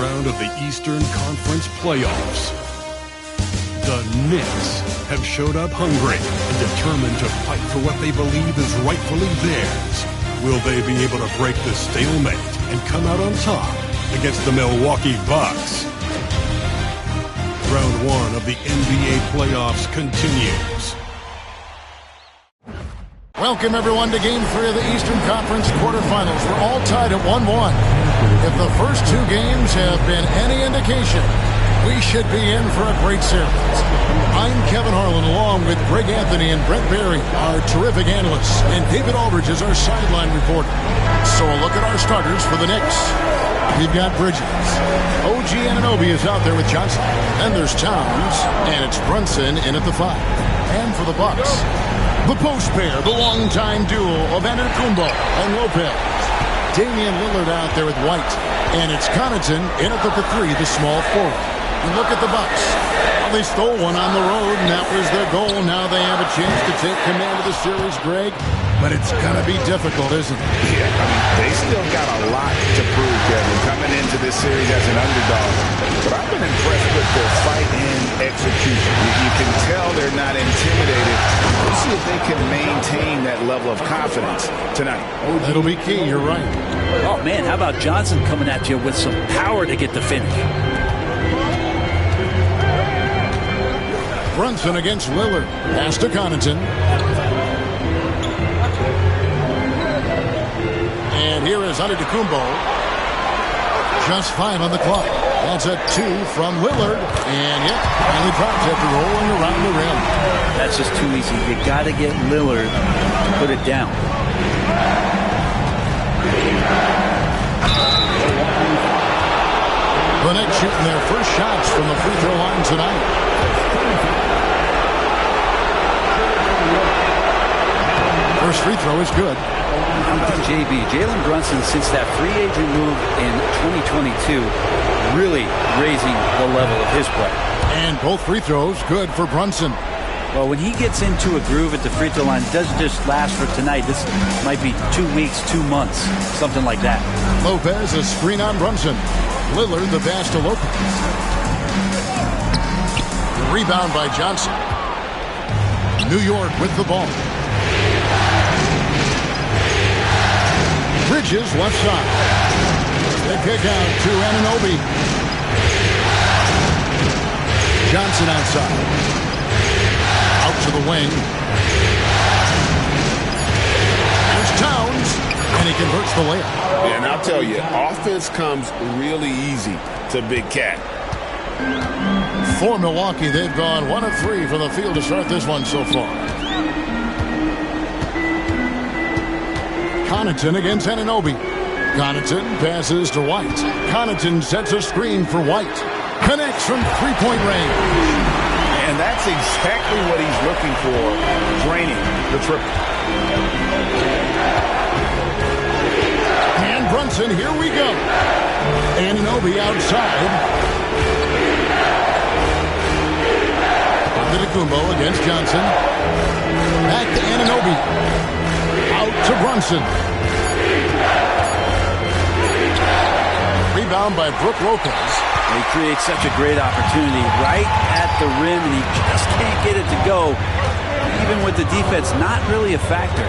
round of the Eastern Conference playoffs. The Knicks have showed up hungry and determined to fight for what they believe is rightfully theirs. Will they be able to break the stalemate and come out on top against the Milwaukee Bucks? Round one of the NBA playoffs continues. Welcome, everyone, to Game 3 of the Eastern Conference quarterfinals. We're all tied at 1-1. If the first two games have been any indication, we should be in for a great series. I'm Kevin Harlan, along with Greg Anthony and Brent Barry, our terrific analysts, and David Aldridge is our sideline reporter. So a look at our starters for the Knicks. We've got Bridges. OG Anunoby is out there with Johnson. Then there's Towns, and it's Brunson in at the 5. And for the Bucks, the post pair, the longtime duo of Antetokounmpo and Lopez. Damian Lillard out there with White. And it's Connaughton in at the 3, the small forward. And look at the Bucks. Well, they stole one on the road, and that was their goal. Now they have a chance to take command of the series, Greg. But it's going to be difficult, isn't it? Yeah, I mean, they still got a lot to prove, Kevin, coming into this series as an underdog. But I've been impressed with their fight and execution. You can tell they're not intimidated. We'll see if they can maintain that level of confidence tonight. That'll be key, you're right. Oh, man, how about Johnson coming at you with some power to get the finish? Brunson against Lillard. Pass to Connaughton. And here is Antetokounmpo. Just 5 on the clock. That's a 2 from Lillard. And yep, finally drops after rolling around the rim. That's just too easy. You got to get Lillard to put it down. The Knicks shooting their first shots from the free throw line tonight. First free throw is good. How about JB? Jalen Brunson, since that free agent move in 2022, really raising the level of his play. And both free throws good for Brunson. Well, when he gets into a groove at the free throw line, it doesn't just last for tonight. This might be 2 weeks, 2 months, something like that. Lopez, a screen on Brunson. Lillard, the pass to Lopez. Rebound by Johnson. New York with the ball. Bridges left side. They kick out to Anunoby. Johnson outside. Out to the wing. There's Towns, and he converts the layup. Yeah, and I'll tell you, offense comes really easy to Big Cat. For Milwaukee, they've gone 1 of 3 from the field to start this one so far. Connaughton against Anunoby. Connaughton passes to White. Connaughton sets a screen for White. Connects from three-point range. And that's exactly what he's looking for, draining the triple. And Brunson, here we go. Anunoby outside. Antetokounmpo against Johnson. Back to Anunoby. Out to Brunson. Rebound by Brook Lopez. He creates such a great opportunity right at the rim, and he just can't get it to go. Even with the defense not really a factor.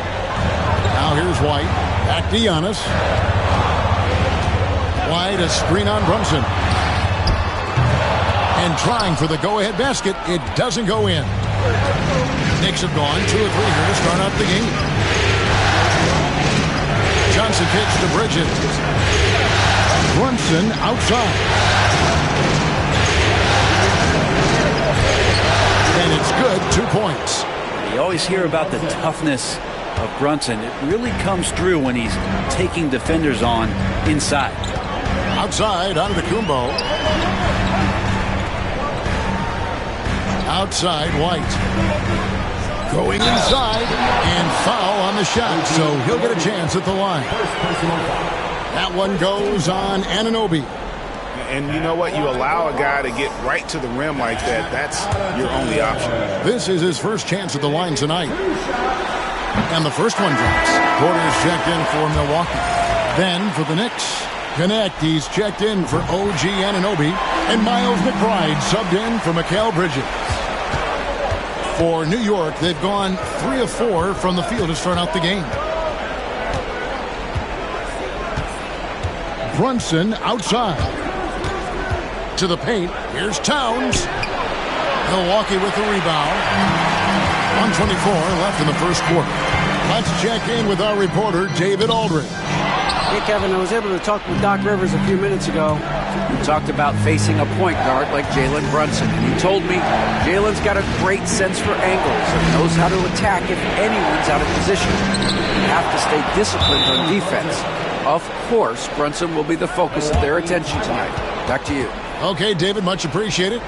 Now here's White. Back to Giannis. White, a screen on Brunson. And trying for the go-ahead basket. It doesn't go in. Knicks have gone 2 of 3 here to start out the game. Johnson kicks to Bridges. Brunson outside. And it's good, 2 points. You always hear about the toughness of Brunson. It really comes through when he's taking defenders on inside. Outside, Antetokounmpo. Outside, White. Going inside, and foul on the shot, so he'll get a chance at the line. That one goes on Anunoby. And you know what? You allow a guy to get right to the rim like that. That's your only option. This is his first chance at the line tonight. And the first one drops. Porter's checked in for Milwaukee. Then for the Knicks, Connect, he's checked in for OG Anunoby, and Miles McBride subbed in for Mikal Bridges. For New York, they've gone 3 of 4 from the field to start out the game. Brunson outside. To the paint. Here's Towns. Milwaukee with the rebound. 1:24 left in the first quarter. Let's check in with our reporter, David Aldridge. Hey, Kevin, I was able to talk with Doc Rivers a few minutes ago. We talked about facing a point guard like Jalen Brunson, and he told me Jalen's got a great sense for angles and knows how to attack if anyone's out of position. You have to stay disciplined on defense. Of course, Brunson will be the focus of their attention tonight. Back to you. Okay, David, much appreciated.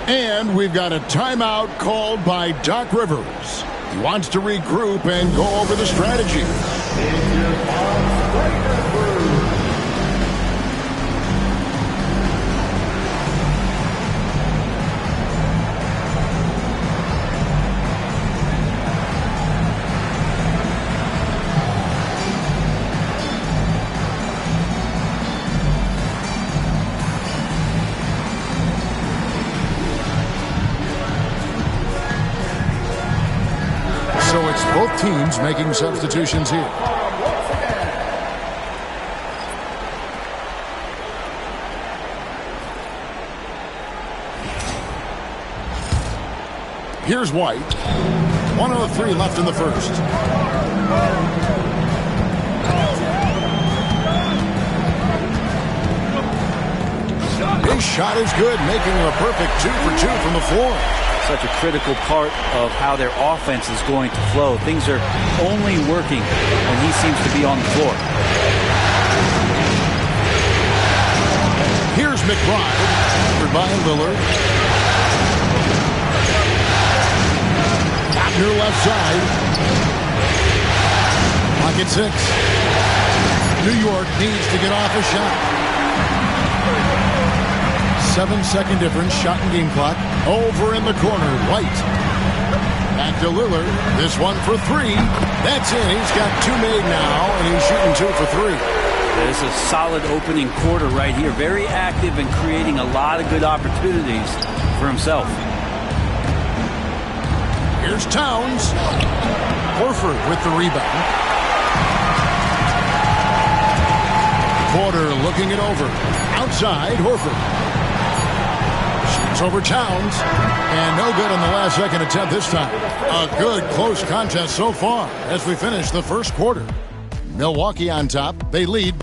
And we've got a timeout called by Doc Rivers. He wants to regroup and go over the strategy. So it's both teams making substitutions here. Here's White. 1:03 left in the first. His shot is good, making a perfect 2 for 2 from the floor. Such a critical part of how their offense is going to flow. Things are only working when he seems to be on the floor. Here's McBride. By Lillard. Wagner left side. Pocket 6. New York needs to get off a shot. 7-second difference, shot and game clock. Over in the corner, White. Back to Lillard. This one for 3. That's in. He's got 2 made now, and he's shooting 2 for 3. It's a solid opening quarter right here. Very active and creating a lot of good opportunities for himself. Here's Towns. Horford with the rebound. Porter looking it over. Outside, Horford. Shoots over Towns. And no good on the last second attempt this time. A good close contest so far as we finish the first quarter. Milwaukee on top. They lead.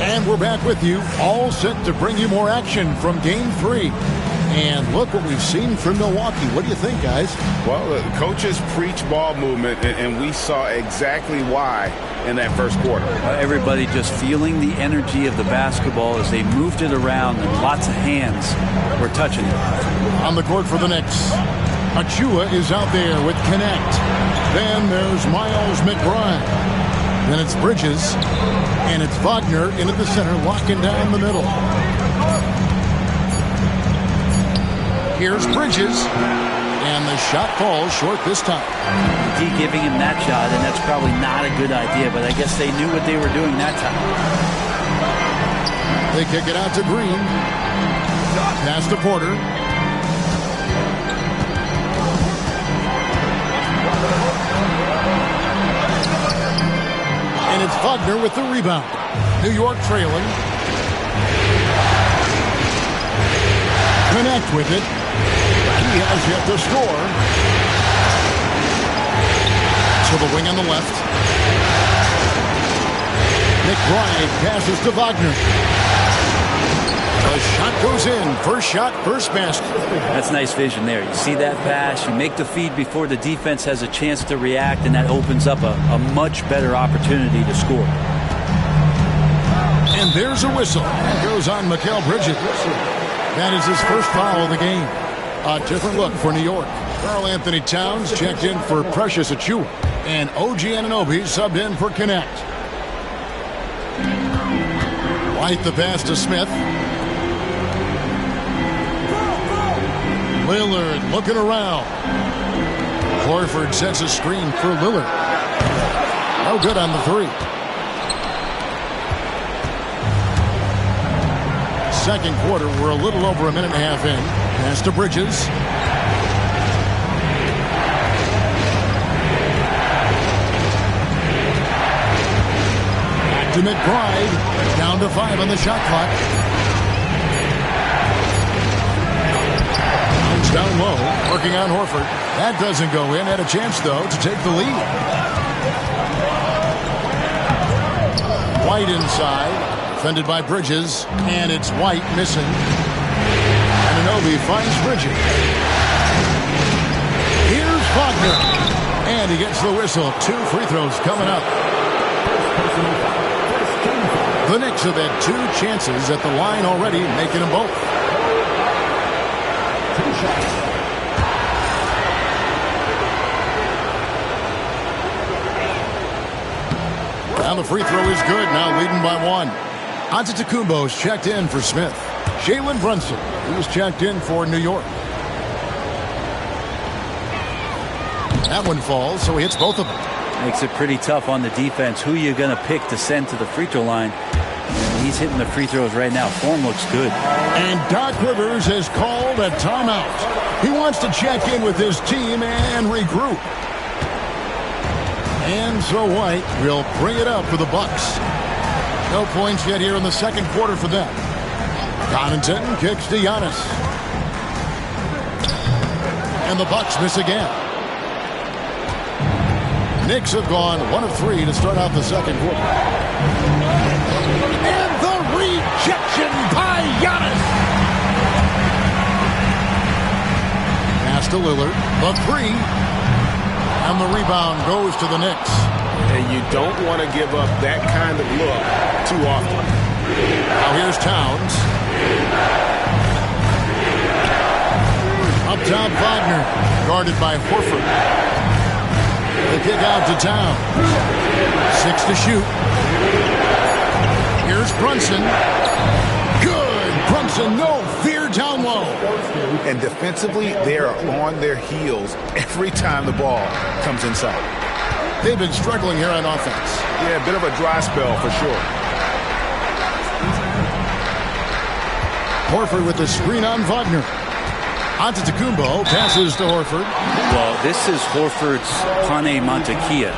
And we're back with you, all set to bring you more action from Game 3. And look what we've seen from Milwaukee. What do you think, guys? Well, the coaches preach ball movement, and we saw exactly why in that first quarter. Everybody just feeling the energy of the basketball as they moved it around, and lots of hands were touching it. On the court for the Knicks, Achua is out there with Connect. Then there's Miles McBride. Then it's Bridges. And it's Wagner into the center, locking down the middle. Here's Bridges. And the shot falls short this time. D giving him that shot, and that's probably not a good idea, but I guess they knew what they were doing that time. They kick it out to Green. Pass to Porter. And it's Wagner with the rebound. New York trailing. Connect with it. He has yet to score. To the wing on the left. McBride passes to Wagner. The shot goes in. First shot, first basket. That's nice vision there. You see that pass, you make the feed before the defense has a chance to react, and that opens up a much better opportunity to score. And there's a whistle. That goes on Mikal Bridges. That is his first foul of the game. A different look for New York. Karl Anthony Towns checked in for Precious Achua. And OG Anunoby subbed in for Connect. White the pass to Smith. Lillard looking around. Horford sets a screen for Lillard. No good on the three. Second quarter, we're a little over a minute and a half in. Pass to Bridges. Back to McBride. Down to 5 on the shot clock. Bounce down low. Working on Horford. That doesn't go in. Had a chance, though, to take the lead. White inside. Defended by Bridges, and it's White missing. Anunoby finds Bridges. Here's Wagner, and he gets the whistle. 2 free throws coming up. The Knicks have had 2 chances at the line already, making them both. Now the free throw is good, now leading by 1. Antetokounmpo's checked in for Smith. Jalen Brunson, who's checked in for New York. That one falls, so he hits both of them. Makes it pretty tough on the defense. Who you're going to pick to send to the free throw line. He's hitting the free throws right now. Form looks good. And Doc Rivers has called a timeout. He wants to check in with his team and regroup. And so White will bring it up for the Bucks. No points yet here in the second quarter for them. Connaughton kicks to Giannis. And the Bucks miss again. Knicks have gone 1 of 3 to start out the second quarter. And the rejection by Giannis. Pass to Lillard. The 3. And the rebound goes to the Knicks. And you don't want to give up that kind of look too often. Now here's Towns. Up top, Wagner. Guarded by Horford. The kick out to Towns. 6 to shoot. Here's Brunson. Good. Brunson, no fear down low. And defensively, they are on their heels every time the ball comes inside. They've been struggling here on offense. Yeah, a bit of a dry spell for sure. Horford with the screen on Wagner. Antetokounmpo passes to Horford. Well, this is Horford's Pane Montekia.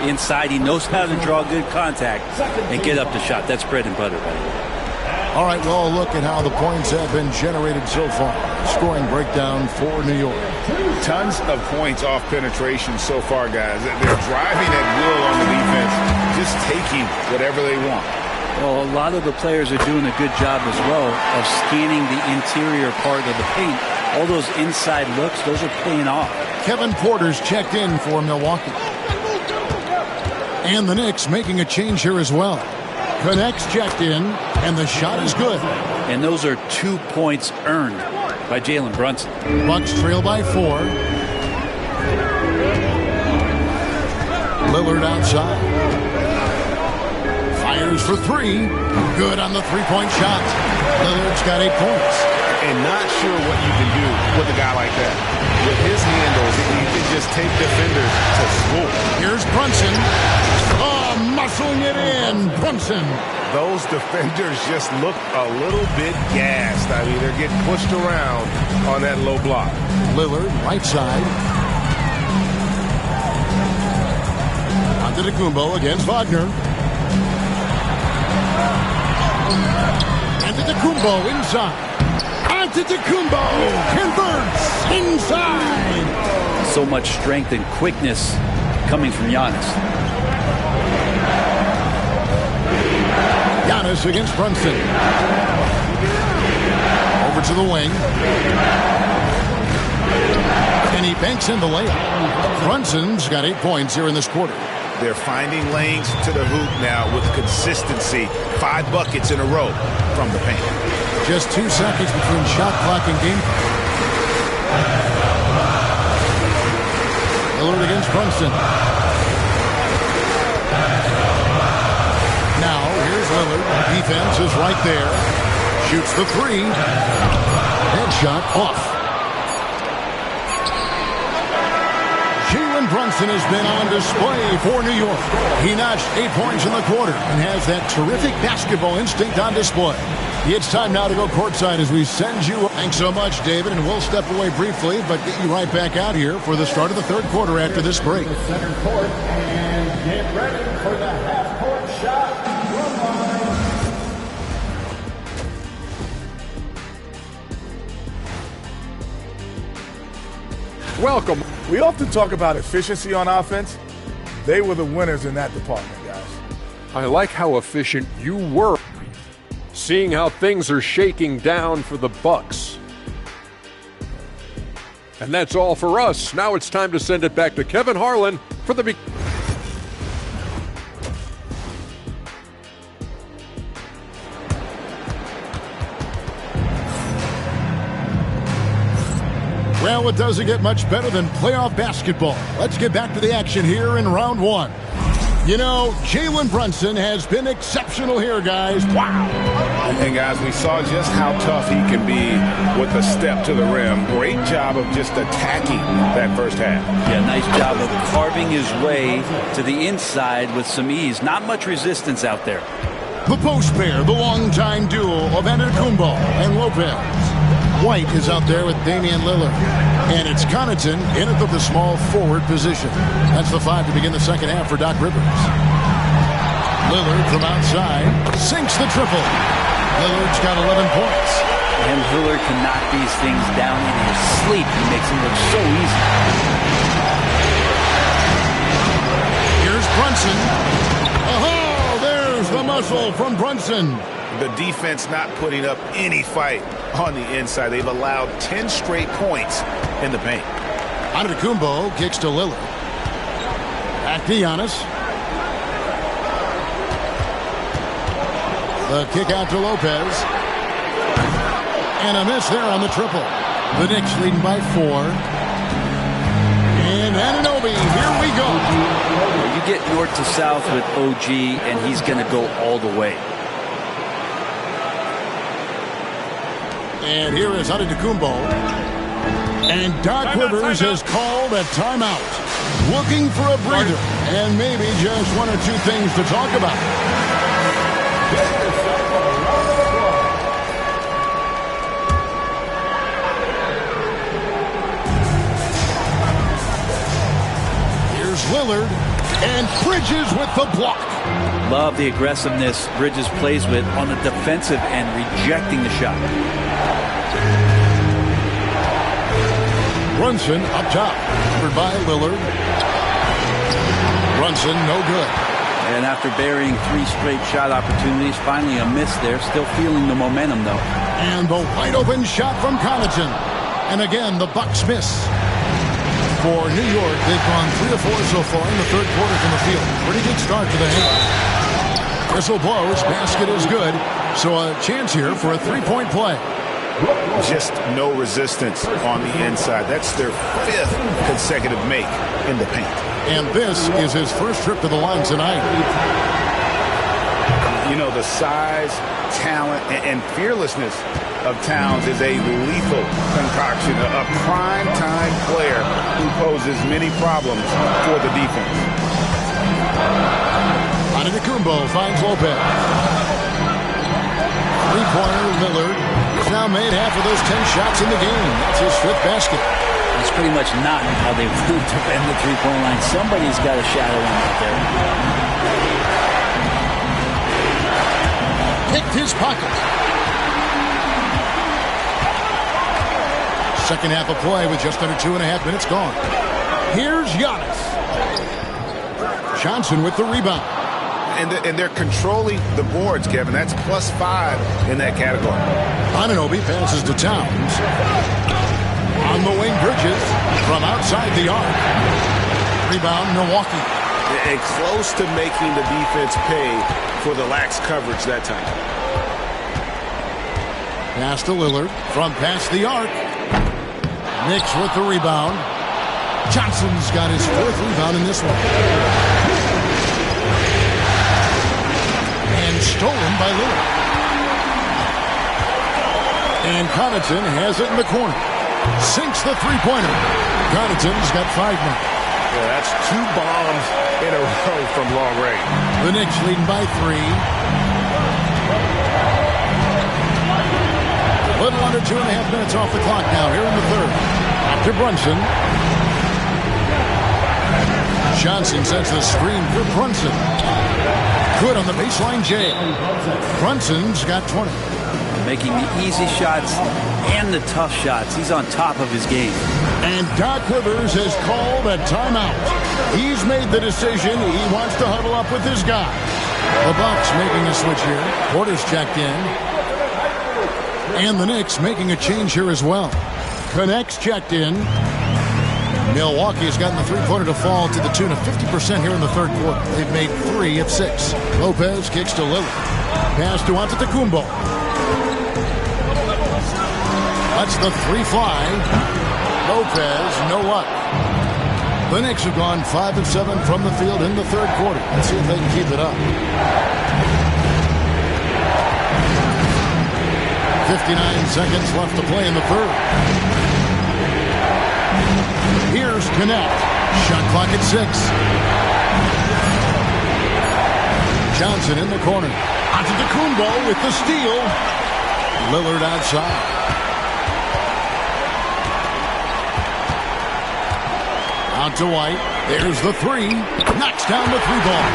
Inside, he knows how to draw good contact and get up the shot. That's bread and butter, by the way. All right, well, look at how the points have been generated so far. Scoring breakdown for New York. Tons of points off penetration so far, guys. They're driving at will on the defense, just taking whatever they want. Well, a lot of the players are doing a good job as well of scanning the interior part of the paint. All those inside looks, those are paying off. Kevin Porter's checked in for Milwaukee. And the Knicks making a change here as well. Connects checked in, and the shot is good. And those are 2 points earned by Jalen Brunson. Bucks trail by 4. Lillard outside. Fires for 3. Good on the three-point shot. Lillard's got 8 points. And not sure what you can do with a guy like that. With his handles, he can just take defenders to school. Here's Brunson. Oh, muscling it in. Brunson. Those defenders just look a little bit gassed. I mean, they're getting pushed around on that low block. Lillard, right side. Antetokounmpo against Wagner. Antetokounmpo inside. Antetokounmpo converts inside. So much strength and quickness coming from Giannis. Giannis against Brunson. Over to the wing. And he banks in the layup. Brunson's got 8 points here in this quarter. They're finding lanes to the hoop now with consistency. 5 buckets in a row from the paint. Just 2 seconds between shot clock and game clock. Lillard against Brunson. Now, here's Lillard. Defense is right there. Shoots the 3. Headshot off. Brunson has been on display for New York. He notched 8 points in the quarter and has that terrific basketball instinct on display. It's time now to go courtside as we send you. Thanks so much, David, and we'll step away briefly, but get you right back out here for the start of the third quarter after this break. Center court, and get ready for the half-court shot. Welcome. We often talk about efficiency on offense. They were the winners in that department, guys. I like how efficient you were. Seeing how things are shaking down for the Bucks. And that's all for us. Now it's time to send it back to Kevin Harlan for the Well, it doesn't get much better than playoff basketball. Let's get back to the action here in round one. You know, Jalen Brunson has been exceptional here, guys. Wow. And, guys, we saw just how tough he can be with a step to the rim. Great job of just attacking that first half. Yeah, nice job of carving his way to the inside with some ease. Not much resistance out there. The post pair, the longtime duo of Antetokounmpo and Lopez. White is out there with Damian Lillard. And it's Connaughton in at the small forward position. That's the 5 to begin the second half for Doc Rivers. Lillard from outside sinks the triple. Lillard's got 11 points. And Lillard can knock these things down in his sleep. He makes them look so easy. Here's Brunson. Oh, there's the muscle from Brunson. The defense not putting up any fight on the inside. They've allowed 10 straight points in the paint. Antetokounmpo kicks to Lillard. Back to Giannis. The kick out to Lopez. And a miss there on the triple. The Knicks leading by 4. And Anunoby, here we go. You get north to south with OG, and he's going to go all the way. And here is Antetokounmpo. And Doc Rivers has called a timeout. Looking for a breather. And maybe just 1 or 2 things to talk about. Here's Lillard. And Bridges with the block. Love the aggressiveness Bridges plays with on the defensive end, rejecting the shot. Brunson up top, covered by Lillard. Brunson no good. And after burying 3 straight shot opportunities, finally a miss there. Still feeling the momentum, though. And the wide open shot from Connaughton. And again, the Bucks miss. For New York, they've gone 3 of 4 so far in the third quarter from the field. Pretty good start to the half. Whistle blows, basket is good. So a chance here for a 3-point play. Just no resistance on the inside. That's their 5th consecutive make in the paint. And this is his first trip to the line tonight. You know, the size, talent, and fearlessness of Towns is a lethal concoction, a prime-time player who poses many problems for the defense. Antetokounmpo finds Lopez. 3-pointer Lillard. He's now made half of those 10 shots in the game. That's his 5th basket. That's pretty much not how they want to defend the 3-point line. Somebody's got a shadow him out there. Picked his pocket. Second half of play with just under 2.5 minutes gone. Here's Giannis. Johnson with the rebound. And they're controlling the boards, Kevin. That's +5 in that category. Anunoby passes to Towns. On the wing, Bridges from outside the arc. Rebound, Milwaukee. And close to making the defense pay for the lax coverage that time. Pass to Lillard from past the arc. Knicks with the rebound. Johnson's got his 4th rebound in this one. And stolen by Lillard. And Connaughton has it in the corner. Sinks the 3-pointer. Connaughton's got 5 now. Yeah, that's 2 bombs in a row from long range. The Knicks leading by 3. A little under 2.5 minutes off the clock now here in the third. Back to Brunson. Johnson sets the screen for Brunson. Good on the baseline, Jay. Brunson's got 20. Making the easy shots and the tough shots. He's on top of his game. And Doc Rivers has called a timeout. He's made the decision. He wants to huddle up with his guys. The Bucks making a switch here. Porter's checked in. And the Knicks making a change here as well. Connects checked in. Milwaukee has gotten the three-pointer to fall to the tune of 50% here in the third quarter. They've made 3 of 6. Lopez kicks to Lillard. Pass to Antetokounmpo. That's the 3 fly. Lopez, no luck. The Knicks have gone 5 of 7 from the field in the third quarter. Let's see if they can keep it up. 59 seconds left to play in the third. Here's Connect. Shot clock at 6. Johnson in the corner. Antetokounmpo with the steal. Lillard outside. Out to White. There's the 3. Knocks down the 3-ball.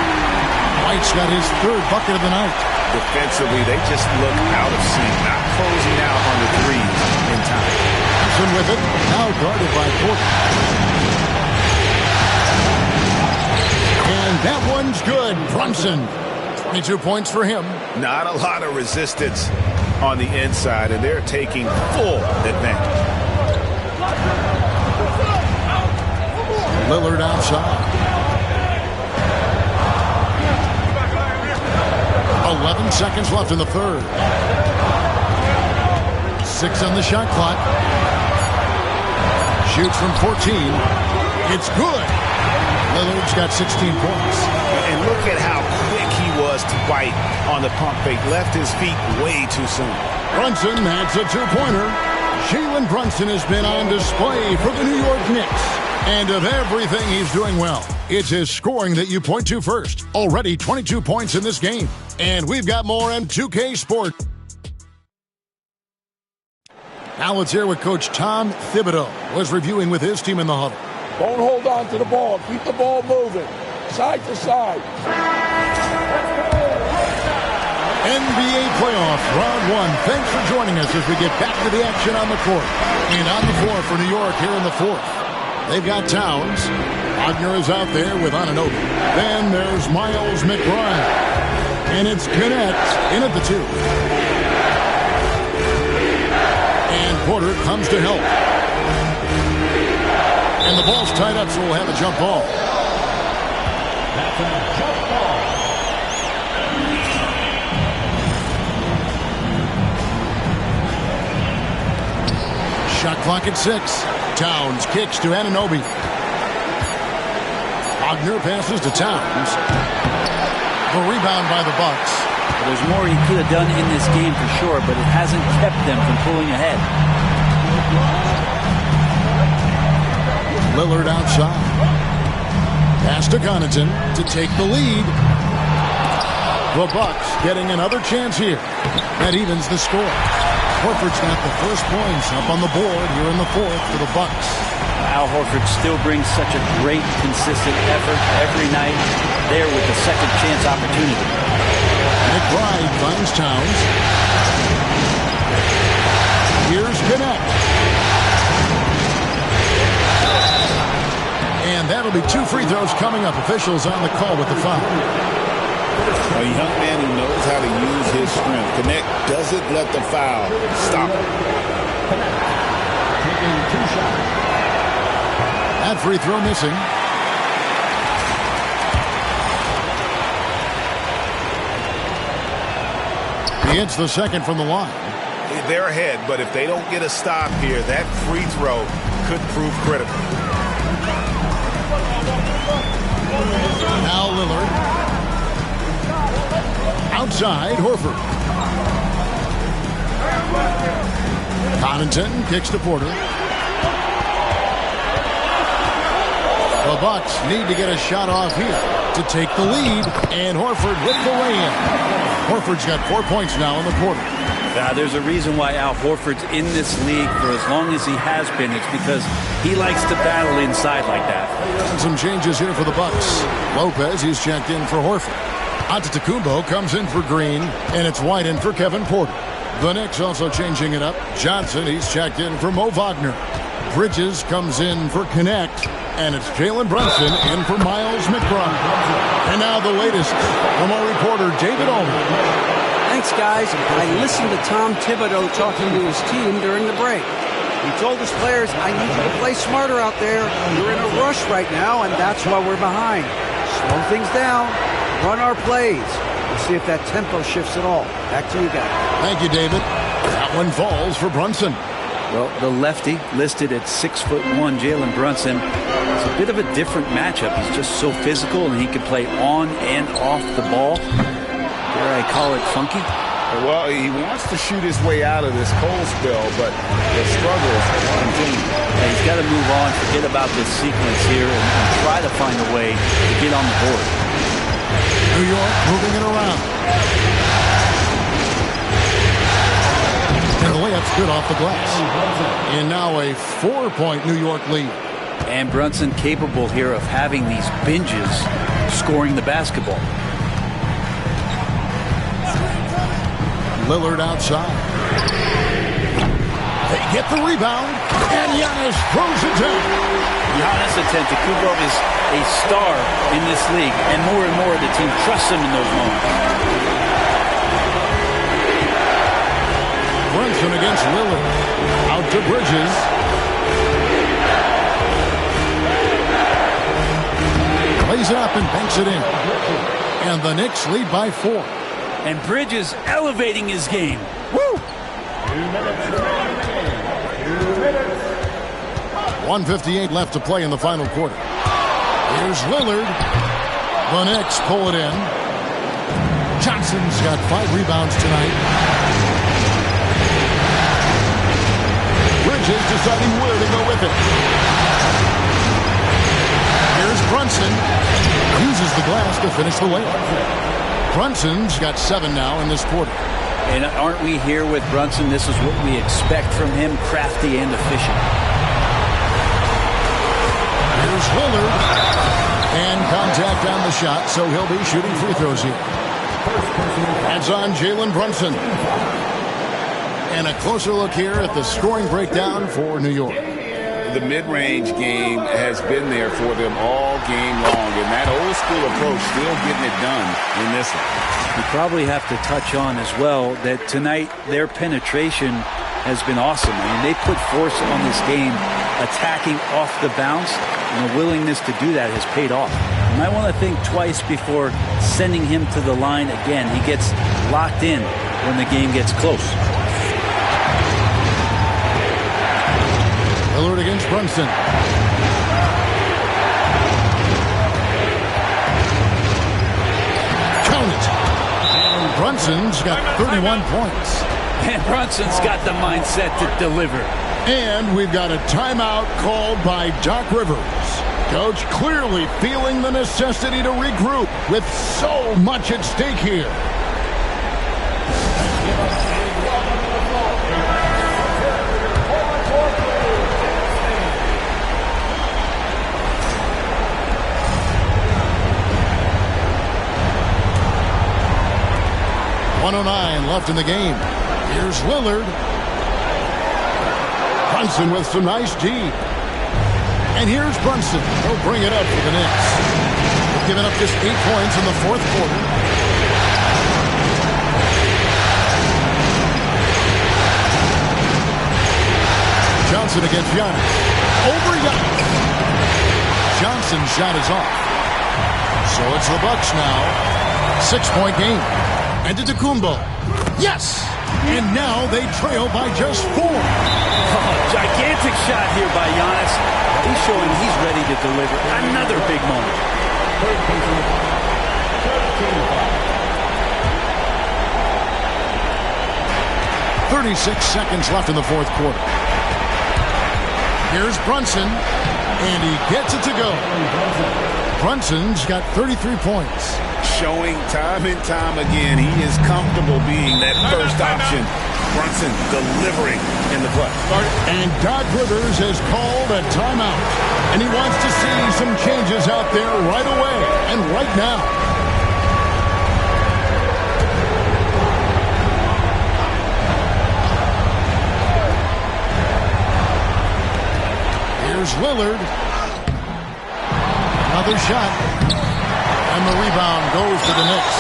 White's got his 3rd bucket of the night. Defensively, they just look out of sync, not closing out on the threes in time. Johnson with it. Now guarded by Porter. And that one's good. Brunson. 22 points for him. Not a lot of resistance on the inside, and they're taking full advantage. Lillard outside. 11 seconds left in the third. 6 on the shot clock. Shoots from 14. It's good. Lillard's got 16 points. And look at how quick he was to White on the pump fake. Left his feet way too soon. Brunson adds a 2-pointer. Jalen Brunson has been on display for the New York Knicks. And of everything he's doing well, it's his scoring that you point to first. Already 22 points in this game. And we've got more M2K Sport. Now let's hear what Coach Tom Thibodeau was reviewing with his team in the huddle. Don't hold on to the ball. Keep the ball moving. Side to side. NBA playoff round 1. Thanks for joining us as we get back to the action on the court. And on the floor for New York here in the fourth. They've got Towns. Wagner is out there with Anunoby. Then there's Miles McBride. And it's Connect in at the 2. And Porter comes to help. And the ball's tied up, so we'll have a jump ball. That's a jump ball. Shot clock at 6. Towns kicks to Anunoby. Wagner passes to Towns. The rebound by the Bucks. There's more he could have done in this game for sure, but it hasn't kept them from pulling ahead. Lillard outside. Pass to Connaughton to take the lead. The Bucks getting another chance here. That evens the score. Horford's got the first points up on the board here in the fourth for the Bucks. Al Horford still brings such a great, consistent effort every night there with the second chance opportunity. McBride finds Towns. Here's Connect. And that'll be 2 free throws coming up. Officials on the call with the foul. A young man who knows how to use his strength. Connect doesn't let the foul stop him. Taking 2 shots. That free throw missing. He hits the second from the line. They're ahead, but if they don't get a stop here, that free throw could prove critical. Now Lillard. Outside, Horford. Connaughton kicks to Porter. The Bucks need to get a shot off here to take the lead, and Horford with the lay-in. Horford's got 4 points now in the quarter. There's a reason why Al Horford's in this league for as long as he has been. It's because he likes to battle inside like that. Some changes here for the Bucks. Lopez, he's checked in for Horford. Antetokounmpo comes in for Green, and it's White in for Kevin Porter. The Knicks also changing it up. Johnson, he's checked in for Mo Wagner. Bridges comes in for Connect, and it's Jalen Brunson in for Miles McBride. And now the latest from our reporter, David Ullman. Thanks, guys. I listened to Tom Thibodeau talking to his team during the break. He told his players, I need you to play smarter out there. You're in a rush right now, and that's why we're behind. Slow things down. Run our plays. We'll see if that tempo shifts at all. Back to you guys. Thank you, David. That one falls for Brunson. Well, the lefty listed at 6'1", Jalen Brunson, is a bit of a different matchup. He's just so physical, and he can play on and off the ball. Dare I call it funky? Well, he wants to shoot his way out of this cold spell, but the struggles continue. Yeah, he's got to move on, forget about this sequence here, and try to find a way to get on the board. New York moving it around. And the layup's good off the glass. And now a 4-point New York lead. And Brunson capable here of having these binges scoring the basketball. Lillard outside. They get the rebound, and Giannis throws it down. Giannis Antetokounmpo is a star in this league, and more the team trusts him in those moments. Brunson against Lillard. Out to Bridges. Lays it up and banks it in. And the Knicks lead by 4. And Bridges elevating his game. Woo! 1:58 left to play in the final quarter. Here's Lillard. The Knicks pull it in. Johnson's got 5 rebounds tonight. Bridges deciding where to go with it. Here's Brunson. Uses the glass to finish the layup. Brunson's got 7 now in this quarter. And aren't we here with Brunson? This is what we expect from him, crafty and efficient. Here's Lillard. And contact on the shot, so he'll be shooting free throws here. That's on Jalen Brunson. And a closer look here at the scoring breakdown for New York. The mid-range game has been there for them all game long, and that old-school approach still getting it done in this one. You probably have to touch on as well that tonight their penetration has been awesome. I mean, they put force on this game, attacking off the bounce, and the willingness to do that has paid off. You might want to think twice before sending him to the line again. He gets locked in when the game gets close. Lillard against Brunson. Count it. Brunson's got 31 points. And Brunson's got the mindset to deliver. And we've got a timeout called by Doc Rivers. Coach clearly feeling the necessity to regroup with so much at stake here. .109 left in the game. Here's Lillard. Brunson with some nice D. And here's Brunson. He'll bring it up for the Knicks. They've given up just 8 points in the fourth quarter. Johnson against Giannis. Over Giannis. Johnson's shot is off. So it's the Bucks now. 6-point game. Antetokounmpo. Yes! And now they trail by just 4. Oh, gigantic shot here by Giannis. He's showing he's ready to deliver another big moment. 36 seconds left in the fourth quarter. Here's Brunson. And he gets it to go. Brunson's got 33 points. Showing time and time again he is comfortable being that first option. Brunson delivering in the clutch. And Doc Rivers has called a timeout. And he wants to see some changes out there right away and right now. Here's Lillard. Another shot. And the rebound goes to the Knicks.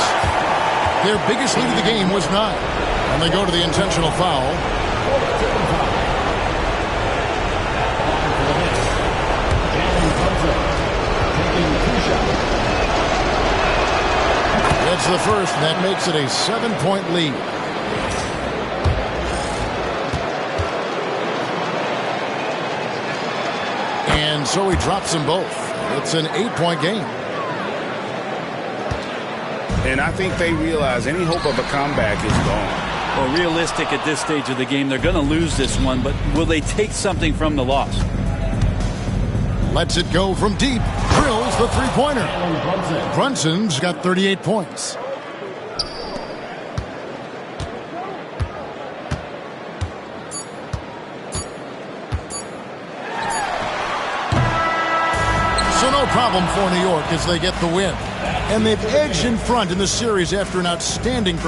Their biggest lead of the game was 9. And they go to the intentional foul. That's the first, and that makes it a 7-point lead. And so he drops them both. It's an 8-point game. And I think they realize any hope of a comeback is gone. Well, realistic at this stage of the game, they're going to lose this one, but will they take something from the loss? Lets it go from deep. Drills the three-pointer. Brunson's got 38 points. So no problem for New York as they get the win. And they've edged in front in the series after an outstanding performance.